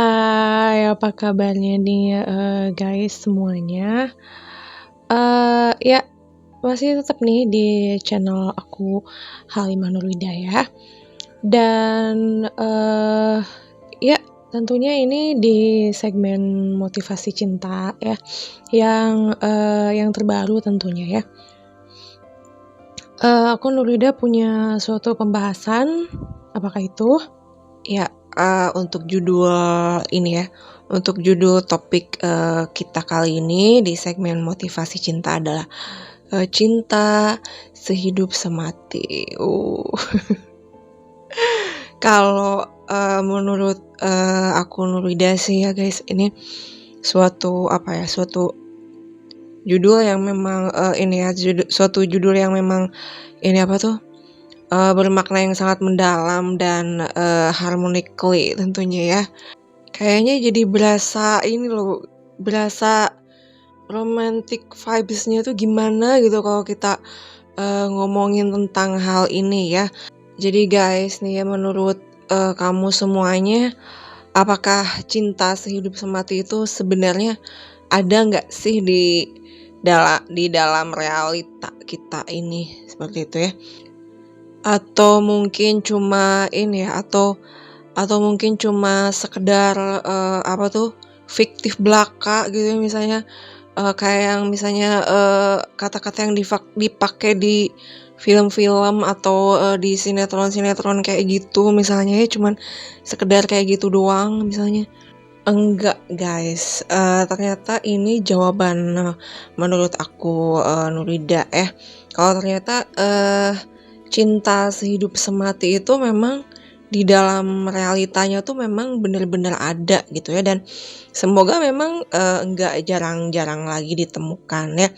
Hai, apa kabarnya nih, guys semuanya? Ya masih tetap nih di channel aku Halimah Nurhidayah dan, ya tentunya ini di segmen motivasi cinta ya, yang terbaru tentunya ya. Aku Nurhida punya suatu pembahasan, apakah itu? Ya, untuk judul ini ya, untuk judul topik, kita kali ini di segmen motivasi cinta adalah, cinta sehidup semati. Kalau, menurut, aku Nurida sih ya guys, ini suatu judul yang memang, suatu judul yang memang ini bermakna yang sangat mendalam dan, harmonically tentunya ya. Kayaknya jadi berasa romantic vibes-nya tuh gimana gitu kalau kita, ngomongin tentang hal ini ya. Jadi guys nih ya, menurut, kamu semuanya, apakah cinta sehidup semati itu sebenarnya ada nggak sih di dalam realita kita ini, seperti itu ya? Atau mungkin cuma ini ya, atau mungkin cuma sekedar, fiktif belaka gitu misalnya, kayak yang misalnya, kata-kata yang dipakai di film-film atau, di sinetron-sinetron kayak gitu misalnya ya, cuman sekedar kayak gitu doang misalnya. Enggak guys, ternyata ini jawaban menurut aku, Nurida kalau ternyata, cinta sehidup semati itu memang di dalam realitanya tuh memang benar-benar ada gitu ya, dan semoga memang, enggak jarang-jarang lagi ditemukan ya.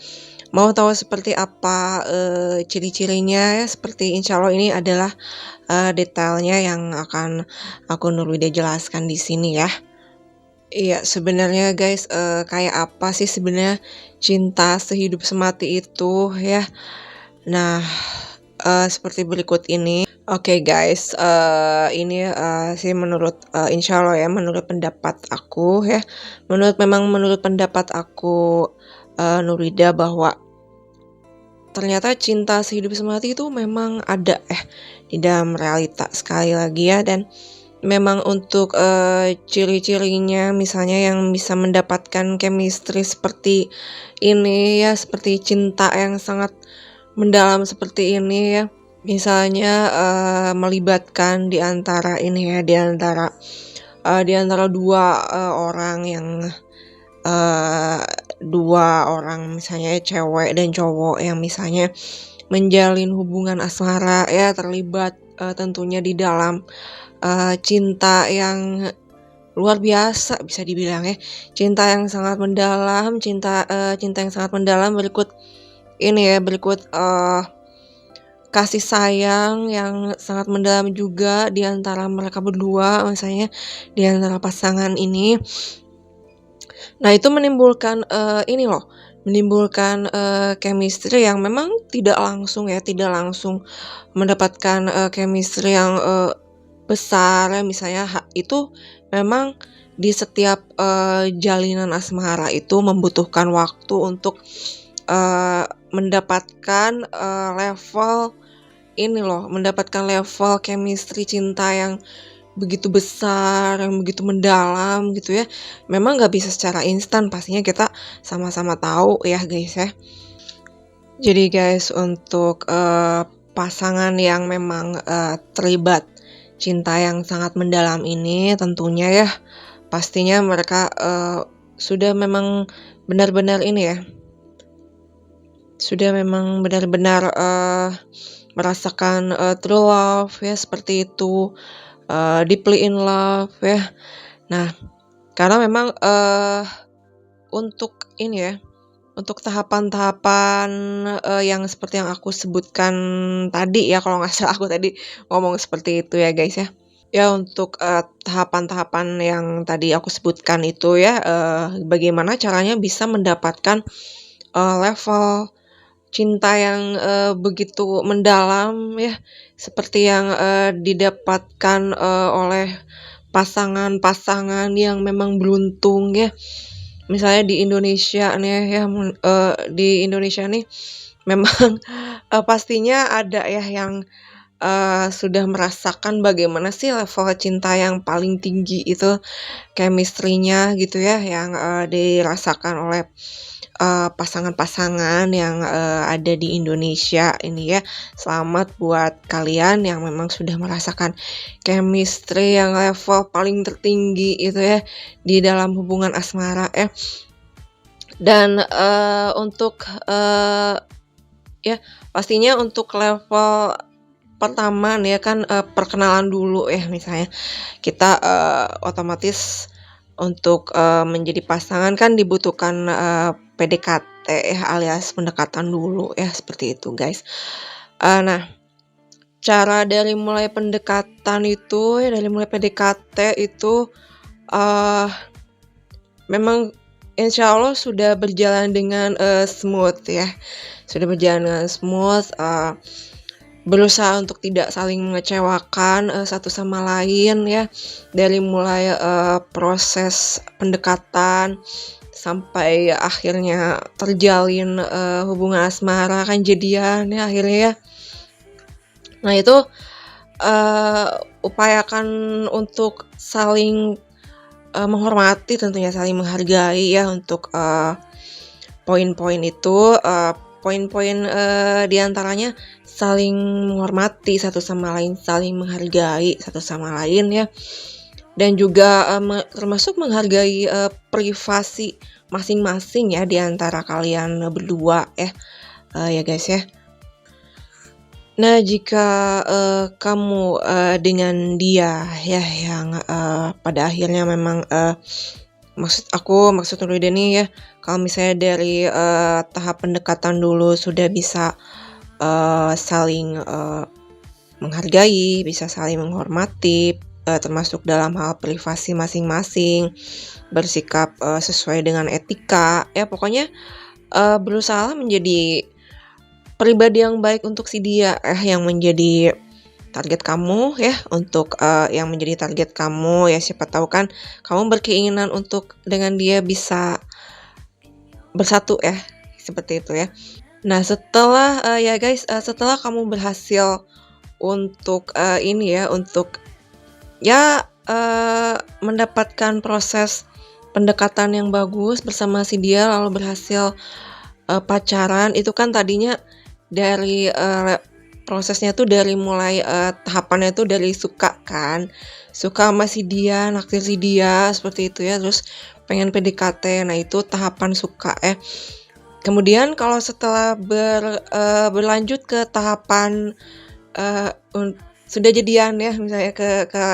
Mau tahu seperti apa, ciri-cirinya ya, seperti insyaallah ini adalah, detailnya yang akan aku Nurwida jelaskan di sini ya. Iya, sebenarnya guys, kayak apa sih sebenarnya cinta sehidup semati itu ya? Nah, seperti berikut ini. Oke guys, ini, sih menurut, insyaallah ya, menurut pendapat aku ya, menurut pendapat aku, Nurida, bahwa ternyata cinta sehidup semati itu memang ada di dalam realita sekali lagi ya, dan memang untuk, ciri-cirinya misalnya yang bisa mendapatkan chemistry seperti ini ya, seperti cinta yang sangat mendalam seperti ini ya, misalnya, melibatkan di antara dua, dua orang misalnya cewek dan cowok yang misalnya menjalin hubungan asmara ya, terlibat, tentunya di dalam, cinta yang luar biasa bisa dibilang ya, cinta yang sangat mendalam, cinta yang sangat mendalam, berikut, kasih sayang yang sangat mendalam juga di antara mereka berdua, misalnya di antara pasangan ini. Nah, itu menimbulkan, chemistry yang memang tidak langsung mendapatkan, chemistry yang, besar ya, misalnya itu memang di setiap, jalinan asmara itu membutuhkan waktu untuk, mendapatkan level chemistry cinta yang begitu besar, yang begitu mendalam gitu ya. Memang nggak bisa secara instan, pastinya kita sama-sama tahu ya guys ya. Jadi guys, untuk, pasangan yang memang, terlibat cinta yang sangat mendalam ini, tentunya ya pastinya mereka, sudah memang benar-benar merasakan, true love ya, seperti itu, deeply in love ya. Nah, karena memang, untuk tahapan-tahapan, yang seperti yang aku sebutkan tadi ya, kalau nggak salah aku tadi ngomong seperti itu ya guys ya. Ya, untuk, tahapan-tahapan yang tadi aku sebutkan itu ya, bagaimana caranya bisa mendapatkan, level cinta yang, begitu mendalam ya, seperti yang, didapatkan, oleh pasangan-pasangan yang memang beruntung ya. Misalnya di Indonesia nih ya, di Indonesia nih memang, pastinya ada ya yang, sudah merasakan bagaimana sih level cinta yang paling tinggi itu, chemistry-nya gitu ya, yang, dirasakan oleh, pasangan-pasangan yang, ada di Indonesia ini ya. Selamat buat kalian yang memang sudah merasakan chemistry yang level paling tertinggi itu ya, di dalam hubungan asmara ya. Dan, untuk, ya pastinya untuk level pertama nih ya kan, perkenalan dulu ya misalnya. Kita, otomatis untuk, menjadi pasangan kan dibutuhkan, PDKT ya alias pendekatan dulu ya, seperti itu guys. Nah, cara dari mulai pendekatan itu ya, dari mulai PDKT itu, eee, memang insya Allah sudah berjalan dengan, smooth ya, sudah berjalan dengan smooth, berusaha untuk tidak saling mengecewakan, satu sama lain ya, dari mulai, proses pendekatan sampai akhirnya terjalin, hubungan asmara kan jadian ya akhirnya ya. Nah itu, upayakan untuk saling, menghormati tentunya, saling menghargai ya untuk, poin-poin itu, poin-poin, di antaranya saling menghormati satu sama lain, saling menghargai satu sama lain ya, dan juga, termasuk menghargai, privasi masing-masing ya di antara kalian berdua ya, ya guys ya. Nah jika, kamu, dengan dia ya yang, pada akhirnya memang, maksud Nurida nih ya, kalau misalnya dari, tahap pendekatan dulu sudah bisa, saling, menghargai, bisa saling menghormati, termasuk dalam hal privasi masing-masing, bersikap, sesuai dengan etika, ya pokoknya, berusaha menjadi pribadi yang baik untuk si dia, yang menjadi target kamu ya, untuk, yang menjadi target kamu ya, siapa tahu kan kamu berkeinginan untuk dengan dia bisa bersatu ya, seperti itu ya. Nah setelah, ya guys, setelah kamu berhasil untuk, ini ya, untuk ya, mendapatkan proses pendekatan yang bagus bersama si dia, lalu berhasil, pacaran, itu kan tadinya dari, prosesnya tuh dari mulai, tahapannya tuh dari suka kan, suka sama si dia, naksir si dia, seperti itu ya, terus pengen PDKT, nah itu tahapan suka ya. Kemudian kalau setelah berlanjut ke tahapan, sudah jadian ya, misalnya ke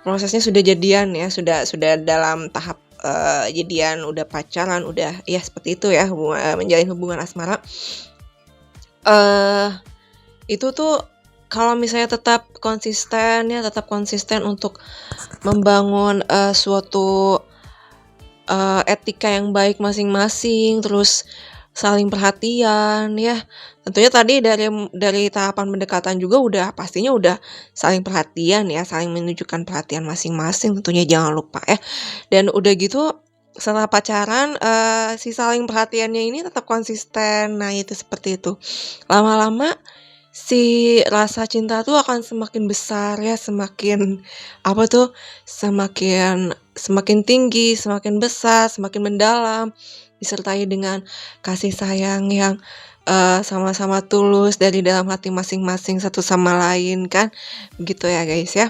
prosesnya sudah jadian ya, sudah dalam tahap, jadian, udah pacaran, udah ya seperti itu ya, menjalin hubungan asmara. Itu tuh kalau misalnya tetap konsisten untuk membangun, suatu, etika yang baik masing-masing, terus saling perhatian ya. Tentunya tadi dari tahapan pendekatan juga pastinya udah saling perhatian ya, saling menunjukkan perhatian masing-masing tentunya jangan lupa ya. Dan udah gitu setelah pacaran, si saling perhatiannya ini tetap konsisten, nah itu seperti itu. Lama-lama si rasa cinta tuh akan semakin besar ya, semakin apa tuh, semakin tinggi, semakin besar, semakin mendalam, disertai dengan kasih sayang yang, sama-sama tulus dari dalam hati masing-masing satu sama lain kan, begitu ya guys ya.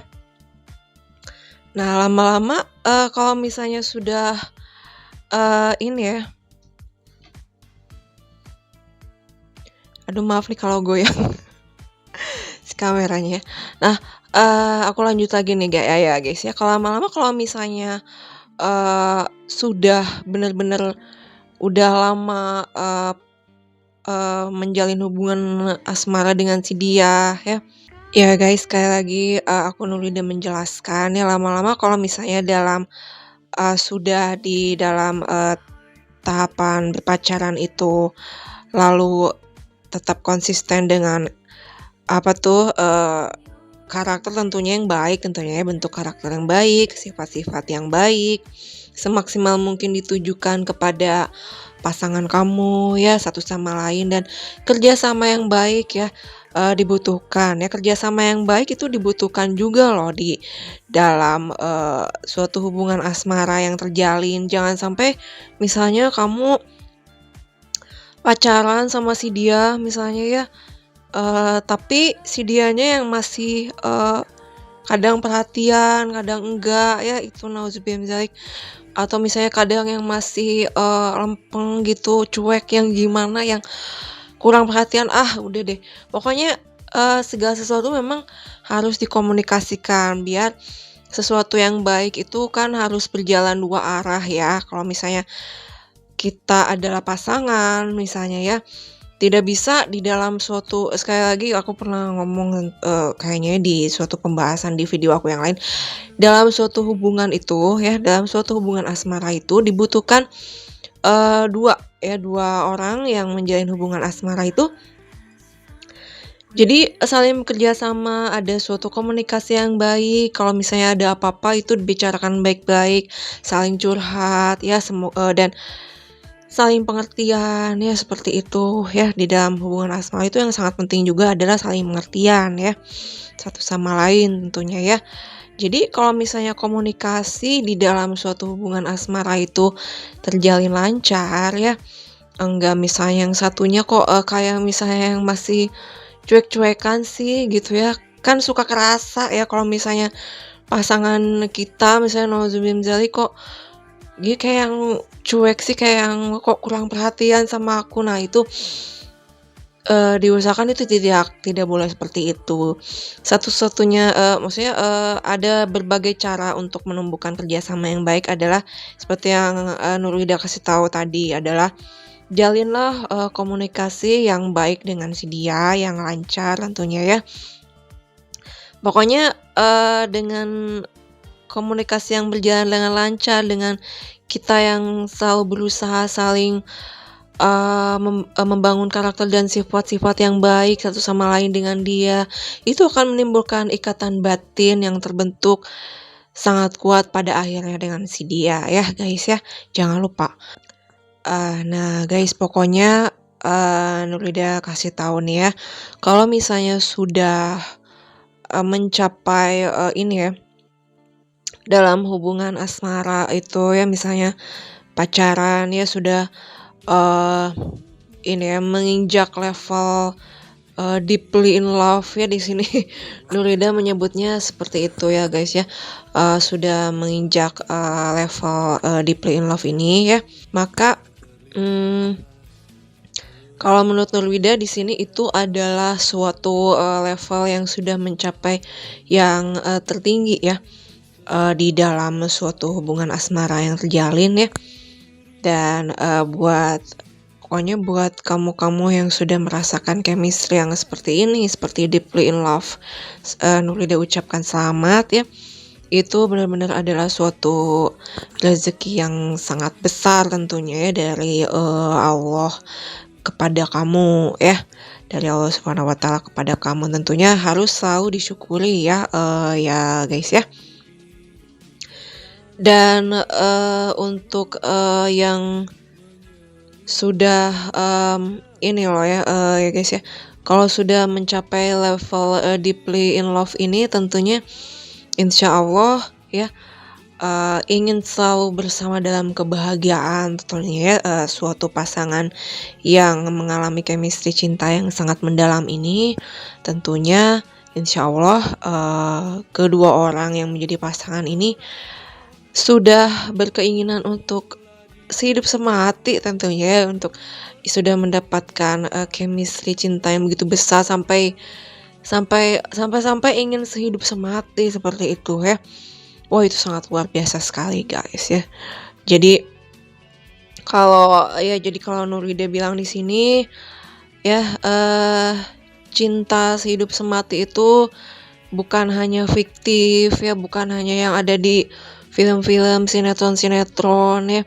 Nah lama-lama, kalau misalnya sudah, ini ya, aduh maaf nih kalau goyang si kameranya ya. Nah, aku lanjut lagi nih ya guys ya, kalau lama-lama kalau misalnya, sudah bener-bener udah lama, menjalin hubungan asmara dengan si dia ya. Ya guys, sekali lagi, aku Nurida menjelaskan ya, lama-lama kalau misalnya sudah di dalam, tahapan berpacaran itu, lalu tetap konsisten dengan apa tuh, karakter tentunya yang baik, tentunya ya, bentuk karakter yang baik, sifat-sifat yang baik, semaksimal mungkin ditujukan kepada pasangan kamu ya, satu sama lain, dan kerjasama yang baik ya dibutuhkan ya. Kerjasama yang baik itu dibutuhkan juga loh di dalam suatu hubungan asmara yang terjalin. Jangan sampai misalnya kamu pacaran sama si dia misalnya ya, tapi si dianya yang masih kadang perhatian, kadang enggak ya, itu nauzubillah min dzalik. Atau misalnya kadang yang masih lempeng gitu, cuek, yang gimana, yang kurang perhatian, udah deh. Pokoknya segala sesuatu memang harus dikomunikasikan, biar sesuatu yang baik itu kan harus berjalan dua arah ya. Kalau misalnya kita adalah pasangan misalnya ya, tidak bisa di dalam suatu, sekali lagi aku pernah ngomong kayaknya di suatu pembahasan di video aku yang lain, dalam suatu hubungan itu ya, dalam suatu hubungan asmara itu dibutuhkan dua orang yang menjalin hubungan asmara itu. Jadi saling bekerja sama, ada suatu komunikasi yang baik. Kalau misalnya ada apa-apa itu dibicarakan baik-baik, saling curhat ya, dan saling pengertian ya, seperti itu ya. Di dalam hubungan asmara itu yang sangat penting juga adalah saling pengertian ya, satu sama lain tentunya ya. Jadi kalau misalnya komunikasi di dalam suatu hubungan asmara itu terjalin lancar ya, enggak misalnya yang satunya kok kayak misalnya yang masih cuek-cuekan sih gitu ya, kan suka kerasa ya kalau misalnya pasangan kita misalnya nauzubillah min dzalik kok dia kayak yang cuek sih, kayak yang kok kurang perhatian sama aku. Nah itu diusahakan itu tidak boleh seperti itu. Satu-satunya maksudnya ada berbagai cara untuk menumbuhkan kerjasama yang baik adalah seperti yang Nurwida kasih tahu tadi, adalah jalinlah komunikasi yang baik dengan si dia, yang lancar tentunya ya. Pokoknya dengan komunikasi yang berjalan dengan lancar, dengan kita yang selalu berusaha saling membangun karakter dan sifat-sifat yang baik satu sama lain dengan dia, itu akan menimbulkan ikatan batin yang terbentuk sangat kuat pada akhirnya dengan si dia ya guys ya, jangan lupa. Nah guys, pokoknya Nurida kasih tahu nih ya, kalau misalnya sudah mencapai ini ya, dalam hubungan asmara itu ya, misalnya pacaran ya, sudah ini ya, menginjak level deeply in love ya, di sini Nurida menyebutnya seperti itu ya guys ya. Sudah menginjak level deeply in love ini ya, maka kalau menurut Nurwida di sini itu adalah suatu level yang sudah mencapai yang tertinggi ya di dalam suatu hubungan asmara yang terjalin ya. Dan pokoknya buat kamu-kamu yang sudah merasakan chemistry yang seperti ini, seperti deeply in love, Nurwida ucapkan selamat ya. Itu benar-benar adalah suatu rezeki yang sangat besar tentunya ya, dari Allah kepada kamu ya, dari Allah Subhanahu wa Ta'ala kepada kamu, tentunya harus selalu disyukuri ya ya guys ya. Dan untuk yang sudah ini loh ya ya guys ya, kalau sudah mencapai level deeply in love ini, tentunya insya Allah ya ingin selalu bersama dalam kebahagiaan tentunya ya. Suatu pasangan yang mengalami chemistry cinta yang sangat mendalam ini, tentunya insya Allah kedua orang yang menjadi pasangan ini sudah berkeinginan untuk sehidup semati tentunya ya, untuk sudah mendapatkan chemistry cinta yang begitu besar sampai ingin sehidup semati seperti itu ya. Wah, itu sangat luar biasa sekali guys ya. Jadi kalau Nurwida bilang di sini ya, cinta sehidup semati itu bukan hanya fiktif ya, bukan hanya yang ada di film-film, sinetron ya.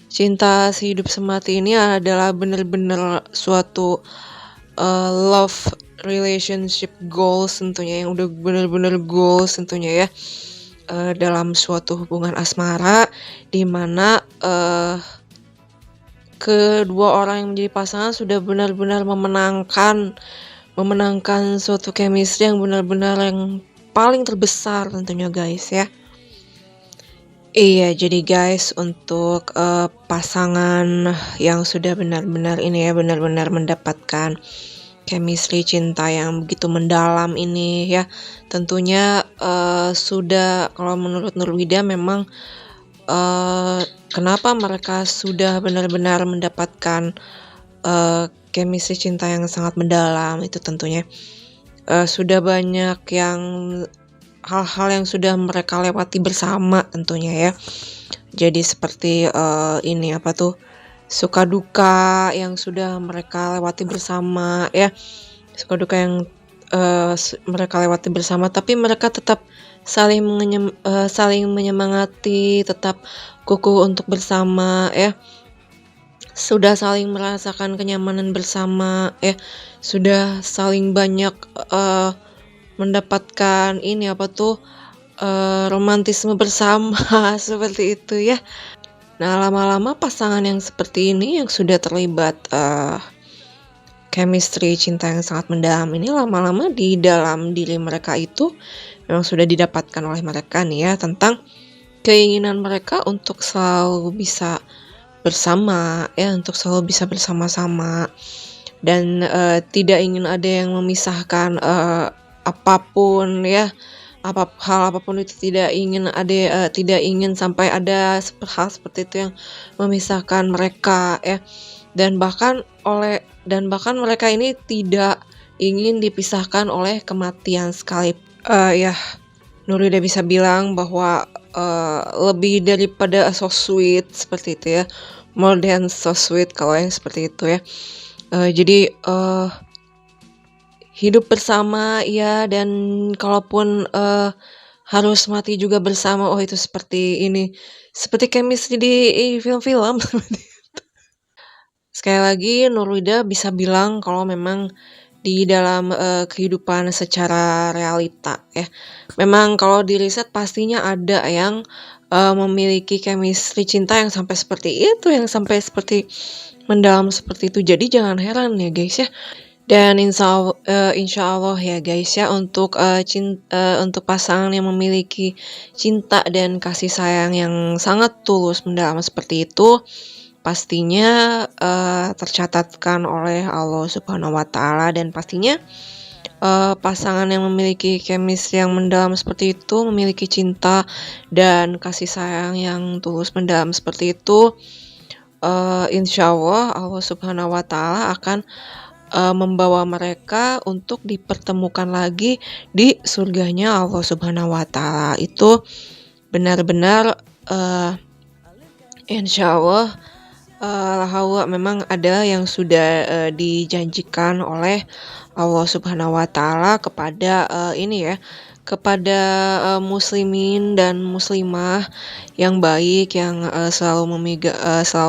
Cinta sehidup semati ini adalah benar-benar suatu love relationship goals tentunya, yang udah bener-bener goals tentunya ya, dalam suatu hubungan asmara, di mana, kedua orang yang menjadi pasangan sudah benar-benar memenangkan suatu chemistry yang benar-benar yang paling terbesar tentunya guys ya. Iya, jadi guys untuk, pasangan yang sudah benar-benar ini ya, benar-benar mendapatkan chemistry cinta yang begitu mendalam ini ya, tentunya, sudah kalau menurut Nurwida memang, kenapa mereka sudah benar-benar mendapatkan, chemistry cinta yang sangat mendalam itu tentunya, sudah banyak hal-hal yang sudah mereka lewati bersama tentunya ya. Jadi seperti, ini apa tuh, suka duka yang sudah mereka lewati bersama ya, suka duka yang, mereka lewati bersama, tapi mereka tetap saling menyemangati, tetap kukuh untuk bersama ya. Sudah saling merasakan kenyamanan bersama ya, sudah saling banyak, mendapatkan ini apa tuh, romantisme bersama seperti itu ya. Nah, lama-lama pasangan yang seperti ini yang sudah terlibat, chemistry cinta yang sangat mendalam ini lama-lama di dalam diri mereka itu memang sudah didapatkan oleh mereka nih ya, tentang keinginan mereka untuk selalu bisa bersama ya, untuk selalu bisa bersama-sama dan, tidak ingin ada yang memisahkan, apapun ya, hal apapun itu tidak ingin sampai ada hal seperti itu yang memisahkan mereka ya, dan bahkan mereka ini tidak ingin dipisahkan oleh kematian sekali. Ya, Nurida bisa bilang bahwa, lebih daripada so sweet seperti itu ya, more than so sweet kalau yang seperti itu ya. Jadi, hidup bersama ya, dan kalaupun, harus mati juga bersama, oh itu seperti ini, seperti chemistry di film-film seperti itu. Sekali lagi Nurwida bisa bilang kalau memang di dalam, kehidupan secara realita ya, memang kalau di-riset pastinya ada yang, memiliki chemistry cinta yang sampai seperti itu, yang sampai seperti mendalam seperti itu. Jadi jangan heran ya guys ya. Dan insya Allah ya guys ya, untuk, untuk pasangan yang memiliki cinta dan kasih sayang yang sangat tulus mendalam seperti itu, pastinya, tercatatkan oleh Allah Subhanahu wa Ta'ala, dan pastinya, pasangan yang memiliki chemistry yang mendalam seperti itu, memiliki cinta dan kasih sayang yang tulus mendalam seperti itu, insya Allah Subhanahu wa Ta'ala akan, membawa mereka untuk dipertemukan lagi di surganya Allah Subhanahu wa Ta'ala. Itu benar-benar, insya Allah, memang ada yang sudah, dijanjikan oleh Allah Subhanahu wa Ta'ala kepada, ini ya, kepada, muslimin dan muslimah yang baik, yang, selalu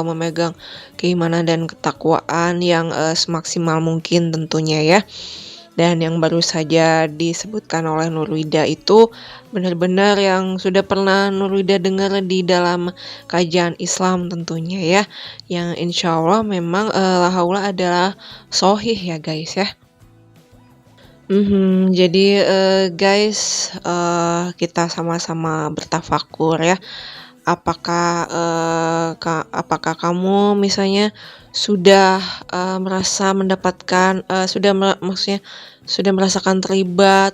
memegang keimanan dan ketakwaan yang, semaksimal mungkin tentunya ya. Dan yang baru saja disebutkan oleh Nurwida itu benar-benar yang sudah pernah Nurwida dengar di dalam kajian Islam tentunya ya, yang insya Allah memang, lahaula adalah sahih ya guys ya. Jadi, guys, kita sama-sama bertafakur ya. Apakah kamu misalnya sudah, merasa mendapatkan, maksudnya sudah merasakan terlibat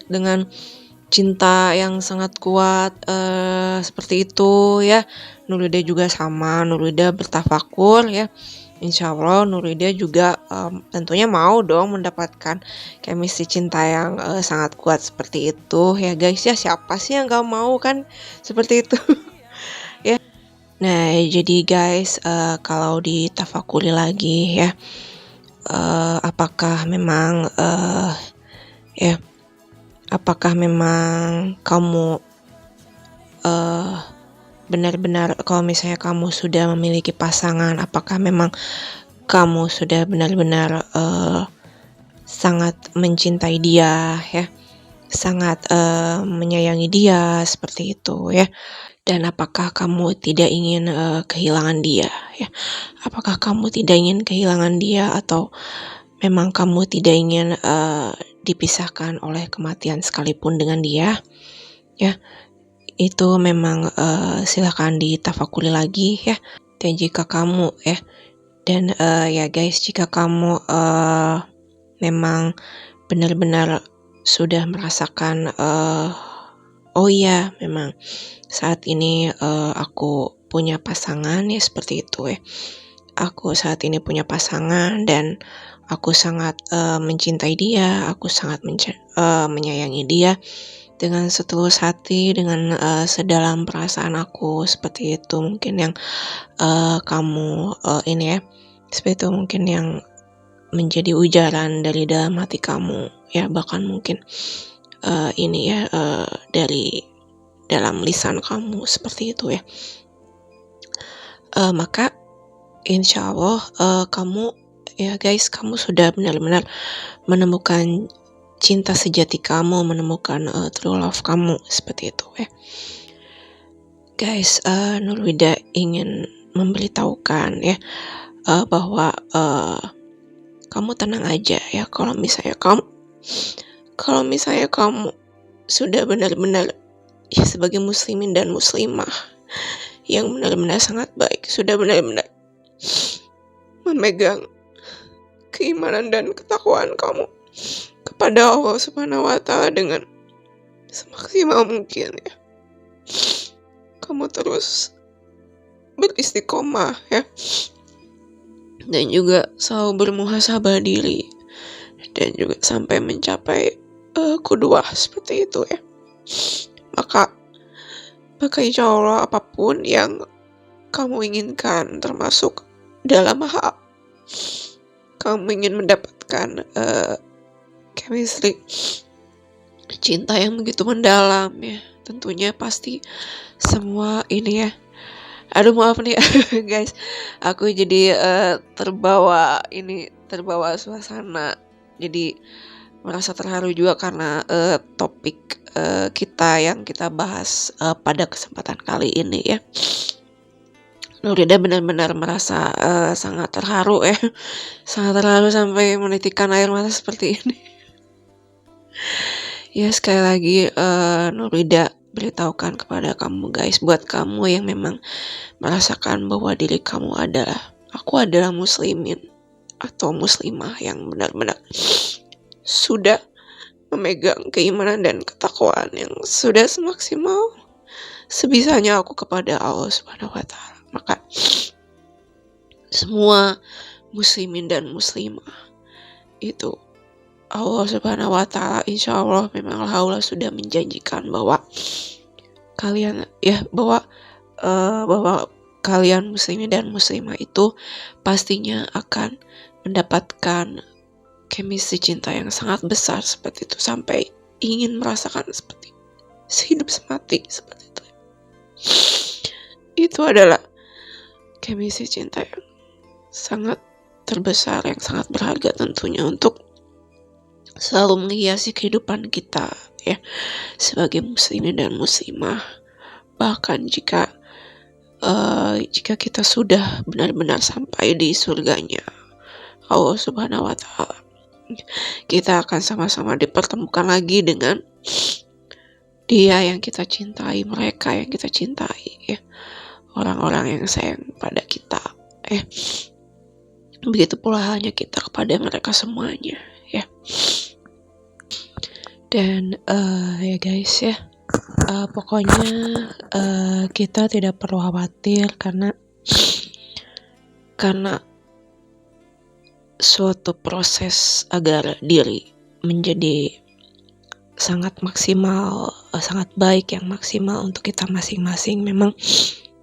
dengan cinta yang sangat kuat, seperti itu ya. Nurwida juga sama, Nurwida bertafakur ya. Insya Allah Nurwida juga, tentunya mau dong mendapatkan chemistry cinta yang, sangat kuat seperti itu ya guys ya, siapa sih yang gak mau kan seperti itu ya. Nah jadi guys, kalau ditafakuri lagi ya, apakah memang, kamu, benar-benar kalau misalnya kamu sudah memiliki pasangan, apakah memang kamu sudah benar-benar, sangat mencintai dia ya, sangat menyayangi dia seperti itu ya. Dan apakah kamu tidak ingin kehilangan dia ya? Apakah kamu tidak ingin kehilangan dia, atau memang kamu tidak ingin dipisahkan oleh kematian sekalipun dengan dia ya? Itu memang silakan ditafakuri lagi ya. Dan jika kamu dan ya guys, jika kamu memang benar-benar sudah merasakan oh iya, memang saat ini aku punya pasangan ya, seperti itu ya. Aku saat ini punya pasangan dan aku sangat mencintai dia, aku sangat menyayangi dia dengan setulus hati, dengan sedalam perasaan aku, seperti itu mungkin yang kamu ini ya, seperti itu mungkin yang menjadi ujaran dari dalam hati kamu ya, bahkan mungkin ini ya dari dalam lisan kamu, seperti itu ya. Maka insya Allah kamu ya guys, kamu sudah benar-benar menemukan cinta sejati kamu, menemukan true love kamu, seperti itu ya. Guys, Nurwida ingin memberitahukan ya bahwa kamu tenang aja ya, kalau misalnya kamu sudah benar-benar ya sebagai muslimin dan muslimah yang benar-benar sangat baik, sudah benar-benar memegang keimanan dan ketakwaan kamu kepada Allah Subhanahu wa Ta'ala dengan semaksimal mungkin ya. Kamu terus beristiqomah ya, dan juga selalu bermuhasabah diri, dan juga sampai mencapai qudwah, seperti itu ya. Maka insya Allah apapun yang kamu inginkan, termasuk dalam hal kamu ingin mendapatkan chemistry, cinta yang begitu mendalam ya, tentunya pasti semua ini ya. Aduh maaf nih guys, aku jadi terbawa suasana, jadi merasa terharu juga karena topik kita yang kita bahas pada kesempatan kali ini ya. Nurida benar-benar merasa sangat terharu ya, sangat terharu sampai menitikkan air mata seperti ini. Ya sekali lagi Nurida beritahukan kepada kamu guys, buat kamu yang memang merasakan bahwa diri kamu aku adalah muslimin atau muslimah yang benar-benar sudah memegang keimanan dan ketakwaan yang sudah semaksimal sebisanya aku kepada Allah Subhanahu wa Ta'ala. Maka semua muslimin dan muslimah itu Allah Subhanahu wa Ta'ala insya Allah memang Allah sudah menjanjikan bahwa kalian ya, bahwa kalian muslimin dan muslimah itu pastinya akan mendapatkan chemistry cinta yang sangat besar seperti itu, sampai ingin merasakan seperti sehidup semati seperti itu. Itu adalah chemistry cinta yang sangat terbesar, yang sangat berharga tentunya, untuk selalu menghiasi kehidupan kita ya sebagai muslimin dan muslimah. Bahkan jika kita sudah benar-benar sampai di surganya Allah Subhanahu wa Ta'ala, kita akan sama-sama dipertemukan lagi dengan dia yang kita cintai, mereka yang kita cintai ya, orang-orang yang sayang pada kita ya. Begitu pula halnya kita kepada mereka semuanya ya. Dan ya guys ya, pokoknya kita tidak perlu khawatir karena suatu proses agar diri menjadi sangat maksimal, sangat baik, yang maksimal untuk kita masing-masing, memang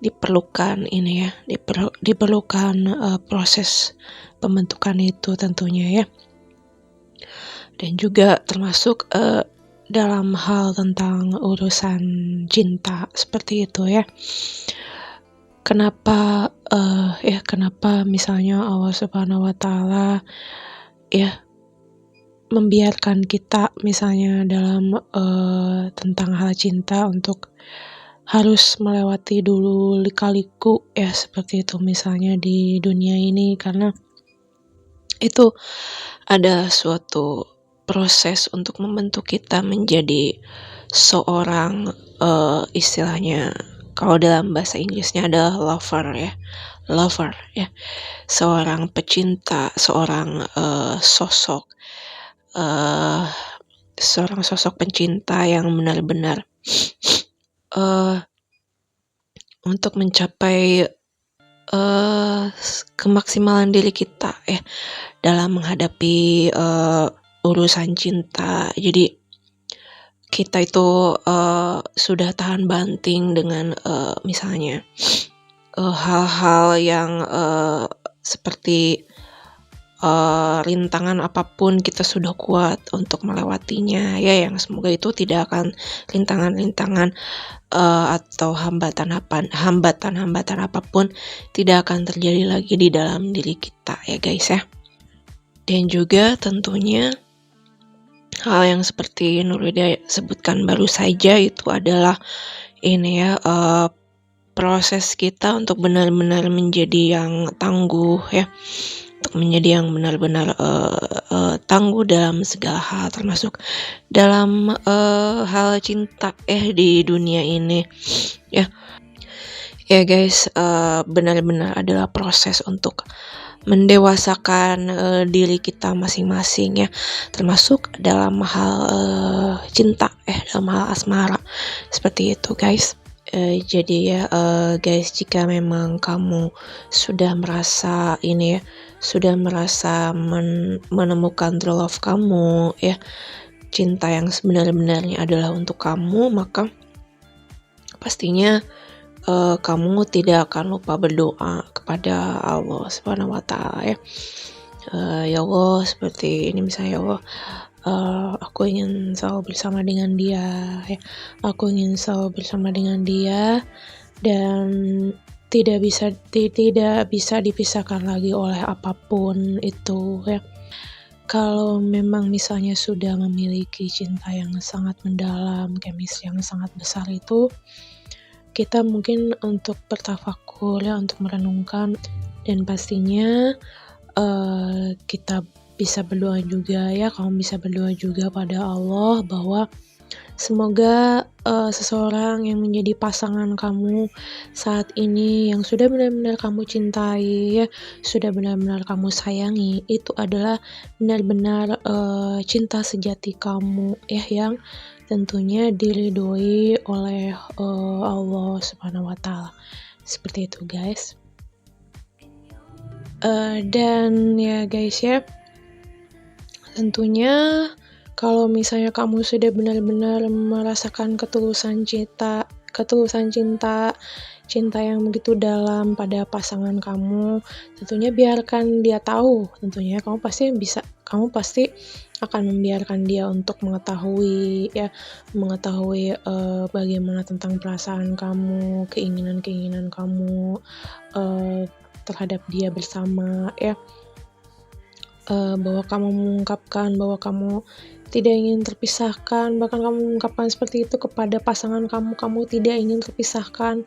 diperlukan ini ya, diperlukan proses pembentukan itu tentunya ya. Dan juga termasuk dalam hal tentang urusan cinta seperti itu ya. Kenapa misalnya Allah Subhanahu wa Ta'ala ya membiarkan kita misalnya dalam, tentang hal cinta untuk harus melewati dulu lika-liku ya seperti itu misalnya di dunia ini karena itu ada suatu proses untuk membentuk kita menjadi seorang, istilahnya kalau dalam bahasa Inggrisnya adalah lover ya, seorang pecinta, eee, seorang sosok pencinta yang benar-benar, eee, untuk mencapai, kemaksimalan diri kita ya dalam menghadapi, urusan cinta. Jadi kita itu, sudah tahan banting dengan, misalnya, hal-hal yang, seperti, rintangan apapun kita sudah kuat untuk melewatinya ya, yang semoga itu tidak akan rintangan-rintangan, atau hambatan-hambatan apapun tidak akan terjadi lagi di dalam diri kita ya guys ya. Dan juga tentunya hal yang seperti Nurida sebutkan baru saja itu adalah ini ya, proses kita untuk benar-benar menjadi yang tangguh ya, untuk menjadi yang benar-benar, tangguh dalam segala hal termasuk dalam, hal cinta di dunia ini ya. Ya guys, benar-benar adalah proses untuk mendewasakan, diri kita masing-masing ya, termasuk dalam hal, cinta dalam hal asmara, seperti itu guys. Jadi ya, guys jika memang kamu sudah merasa ini ya, sudah merasa menemukan true love kamu ya, cinta yang sebenar-benarnya adalah untuk kamu, maka pastinya kamu tidak akan lupa berdoa kepada Allah Subhanahu wa Ta'ala ya. Ya Allah, seperti ini misalnya, ya Allah, aku ingin selalu bersama dengan dia ya. Aku ingin selalu bersama dengan dia dan tidak bisa dipisahkan lagi oleh apapun itu ya. Kalau memang misalnya sudah memiliki cinta yang sangat mendalam, chemistry yang sangat besar itu, kita mungkin untuk bertafakur ya, untuk merenungkan dan pastinya, kita bisa berdoa juga ya, kamu bisa berdoa juga pada Allah bahwa semoga, seseorang yang menjadi pasangan kamu saat ini, yang sudah benar-benar kamu cintai ya, sudah benar-benar kamu sayangi, itu adalah benar-benar, cinta sejati kamu ya, yang tentunya diridhoi oleh, Allah Subhanahu wa Ta'ala. Seperti itu guys. Dan ya guys ya, tentunya kalau misalnya kamu sudah benar-benar merasakan ketulusan cinta yang begitu dalam pada pasangan kamu, tentunya biarkan dia tahu, tentunya kamu pasti akan membiarkan dia untuk mengetahui bagaimana tentang perasaan kamu, keinginan-keinginan kamu, terhadap dia bersama ya. Bahwa kamu mengungkapkan bahwa kamu tidak ingin terpisahkan, bahkan kamu mengungkapkan seperti itu kepada pasangan kamu tidak ingin terpisahkan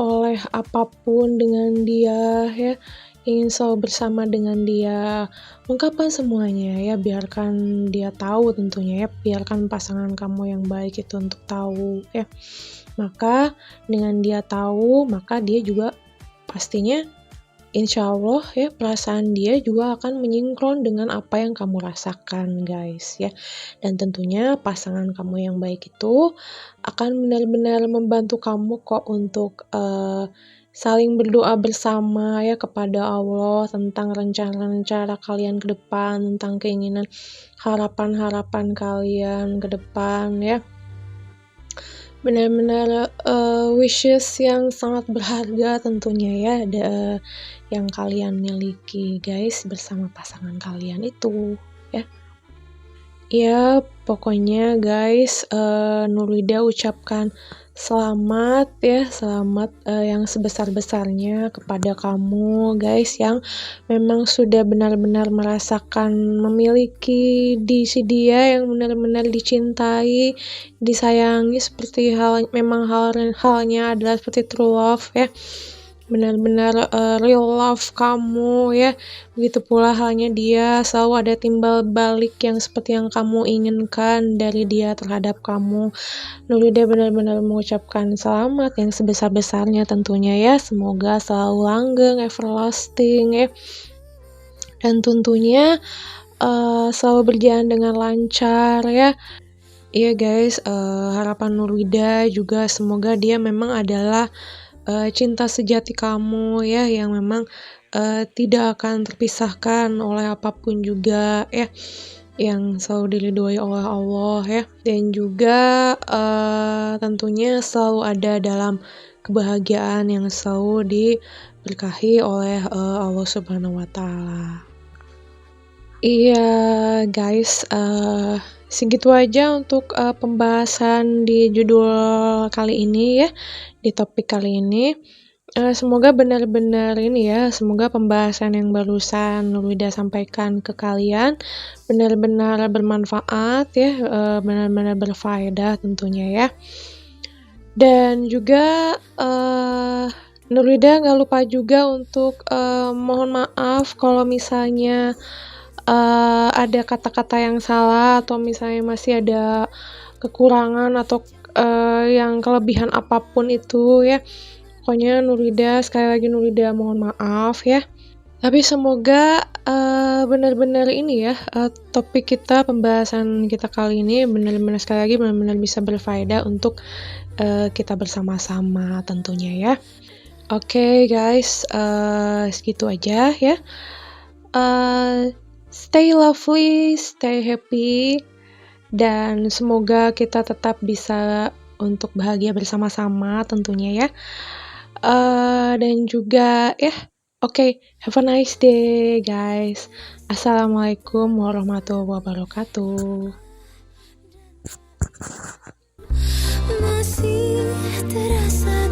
oleh apapun dengan dia ya, ingin selalu bersama dengan dia. Ungkapkan semuanya ya, biarkan dia tahu tentunya ya, biarkan pasangan kamu yang baik itu untuk tahu ya. Maka dengan dia tahu, maka dia juga pastinya insya Allah ya, perasaan dia juga akan menyinkron dengan apa yang kamu rasakan guys ya. Dan tentunya pasangan kamu yang baik itu akan benar-benar membantu kamu kok untuk, saling berdoa bersama ya kepada Allah tentang rencana-rencana kalian ke depan, tentang keinginan, harapan-harapan kalian ke depan ya. Benar-benar, wishes yang sangat berharga tentunya ya, yang kalian miliki guys bersama pasangan kalian itu ya. Ya pokoknya guys, Nurida ucapkan Selamat ya, selamat, yang sebesar-besarnya kepada kamu guys yang memang sudah benar-benar merasakan memiliki di si dia yang benar-benar dicintai, disayangi seperti halnya adalah seperti true love ya. Benar-benar, real love kamu ya. Begitu pula halnya dia selalu ada timbal balik yang seperti yang kamu inginkan dari dia terhadap kamu. Nurida benar-benar mengucapkan selamat yang sebesar-besarnya tentunya ya. Semoga selalu langgeng, everlasting ya. Dan tentunya selalu berjalan dengan lancar ya. Iya guys, harapan Nurida juga semoga dia memang adalah cinta sejati kamu ya, yang memang tidak akan terpisahkan oleh apapun juga ya, yang selalu diridhoi oleh Allah ya, dan juga tentunya selalu ada dalam kebahagiaan yang selalu diberkahi oleh Allah Subhanahu wa Ta'ala. Iya guys, segitu aja untuk pembahasan di judul kali ini ya, di topik kali ini. Semoga benar-benar ini ya, semoga pembahasan yang barusan Nurwida sampaikan ke kalian benar-benar bermanfaat ya, benar-benar berfaedah tentunya ya. Dan juga Nurwida nggak lupa juga untuk mohon maaf kalau misalnya ada kata-kata yang salah atau misalnya masih ada kekurangan atau yang kelebihan apapun itu ya. Pokoknya sekali lagi Nurida mohon maaf ya. Tapi semoga benar-benar ini ya, topik kita, pembahasan kita kali ini benar-benar sekali lagi benar-benar bisa berfaedah untuk kita bersama-sama tentunya ya. Oke guys, segitu aja ya. Stay lovely, stay happy, dan semoga kita tetap bisa untuk bahagia bersama-sama tentunya ya. Dan juga ya, oke, have a nice day guys. Assalamualaikum warahmatullahi wabarakatuh. Masih terasa